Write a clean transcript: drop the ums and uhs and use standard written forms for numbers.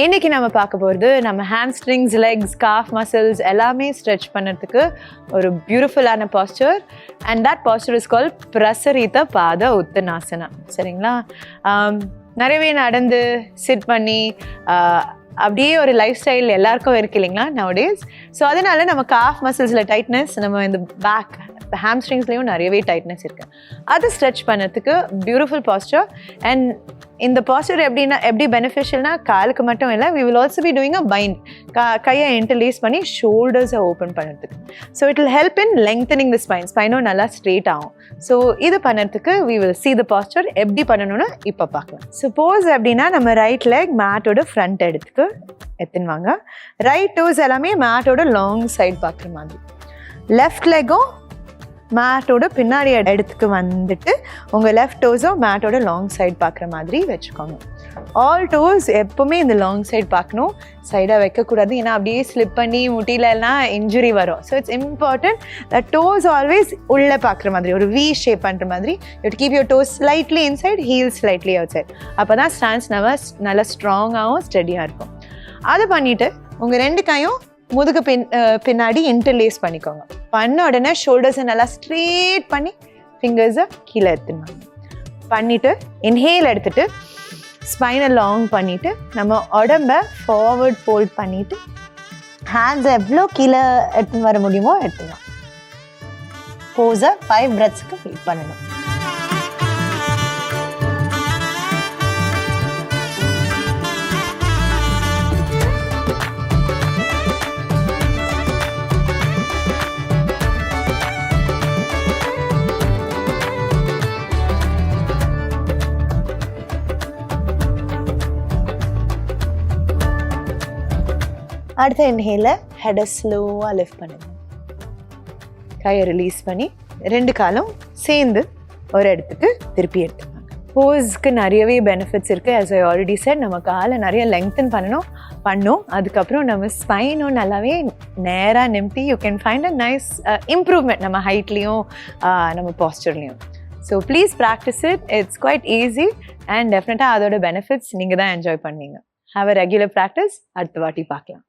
இன்னைக்கு நம்ம பார்க்க போகிறது நம்ம ஹாம்ஸ்ட்ரிங்ஸ், லெக்ஸ், காஃப் மசில்ஸ் எல்லாமே ஸ்ட்ரெச் பண்ணுறதுக்கு ஒரு பியூட்டிஃபுல்லான posture. And that posture is called prasarita pada uttanasana. சரிங்களா? நிறையவே நடந்து சிட் பண்ணி அப்படியே ஒரு லைஃப் ஸ்டைல் எல்லாருக்கும் இருக்கு இல்லைங்களா நவடேஸ். ஸோ அதனால நம்ம காஃப் மசில்ஸில் டைட்னஸ், நம்ம இந்த பேக் ஹாம்ஸ்ட்ரிங்ஸ்லேயும் நிறையவே டைட்னஸ் இருக்குது. அது ஸ்ட்ரெச் பண்ணுறதுக்கு பியூட்டிஃபுல் பாஸ்டர். அண்ட் இந்த பாஸ்டர் எப்படி பெனிஃபிஷியல்னா காலுக்கு மட்டும் இல்லை, we will also be doing a bind. கையை இன்டர்லேஸ் பண்ணி ஷோல்டர்ஸை ஓப்பன் பண்ணுறதுக்கு. So it will help in lengthening the spine. ஸ்பைனும் நல்லா ஸ்ட்ரெயிட் ஆகும். ஸோ இது பண்ணுறதுக்கு we will see the posture எப்படி பண்ணணும்னு இப்போ பார்க்கலாம். சப்போஸ் அப்படின்னா நம்ம ரைட் லெக் மேட்டோட ஃப்ரண்ட் எடுத்துக்கு எடுத்துன்னு ரைட் டோஸ் எல்லாமே மேட்டோட லாங் சைட் பார்க்குற மாதிரி, லெஃப்ட் லெக்கும் மேட்டோட பின்னாடி எடுத்துக்கு வந்துட்டு உங்கள் லெஃப்ட் டோஸும் மேட்டோட லாங் சைட் பார்க்குற மாதிரி வச்சுக்கோங்க. ஆல் டோஸ் எப்போவுமே இந்த லாங் சைட் பார்க்கணும், சைடாக வைக்கக்கூடாது. ஏன்னா அப்படியே ஸ்லிப் பண்ணி முட்டிலெல்லாம் இன்ஜுரி வரும். So it's important that toes always உள்ளே பார்க்குற மாதிரி, ஒரு வி ஷேப் பண்ணுற மாதிரி. You to keep your toes slightly inside, heels slightly outside. அப்போ தான் ஸ்டான்ஸ் நல்லா ஸ்ட்ராங்காகவும் ஸ்டெடியாக இருக்கும். அதை பண்ணிவிட்டு உங்கள் ரெண்டு கையும் முதுகு பின்னாடி இன்டர்லேஸ் பண்ணிக்கோங்க. பண்ண உடனே ஷோல்டர்ஸை நல்லா ஸ்ட்ரெயிட் பண்ணி ஃபிங்கர்ஸை கீழே எடுத்துனாங்க. பண்ணிவிட்டு இன்ஹேல் எடுத்துகிட்டு ஸ்பைனை லாங் பண்ணிவிட்டு நம்ம உடம்பை ஃபார்வர்ட் ஃபோல்ட் பண்ணிவிட்டு ஹேண்ட்ஸை எவ்வளோ கீழே எடுத்துன்னு வர முடியுமோ எடுத்துக்கலாம். போஸை 5 breathsக்கு ஃபீல் பண்ணணும். அடுத்த இன்ஹேல ஹெடை ஸ்லோவாக லிஃப்ட் பண்ணுங்க. கையை ரிலீஸ் பண்ணி ரெண்டு காலும் சேர்ந்து ஒரு இடத்துக்கு திருப்பி எடுத்துக்கோங்க. போஸ்க்கு நிறையவே பெனிஃபிட்ஸ் இருக்குது. ஆஸ் ஐ ஆல்ரெடி செட், நம்ம காலை நிறைய லெங்க்தன் பண்ணோம். அதுக்கப்புறம் நம்ம ஸ்பைனும் நல்லாவே நேராக நிமித்தி you can find a nice improvement நம்ம ஹைட்லேயும் நம்ம பாஸ்டர்லேயும். So please practise it. It's quite easy and டெஃபினட்டாக அதோட பெனிஃபிட்ஸ் நீங்கள் தான் என்ஜாய் பண்ணுவீங்க. Have a regular practice. அடுத்த வாட்டி பார்க்கலாம்.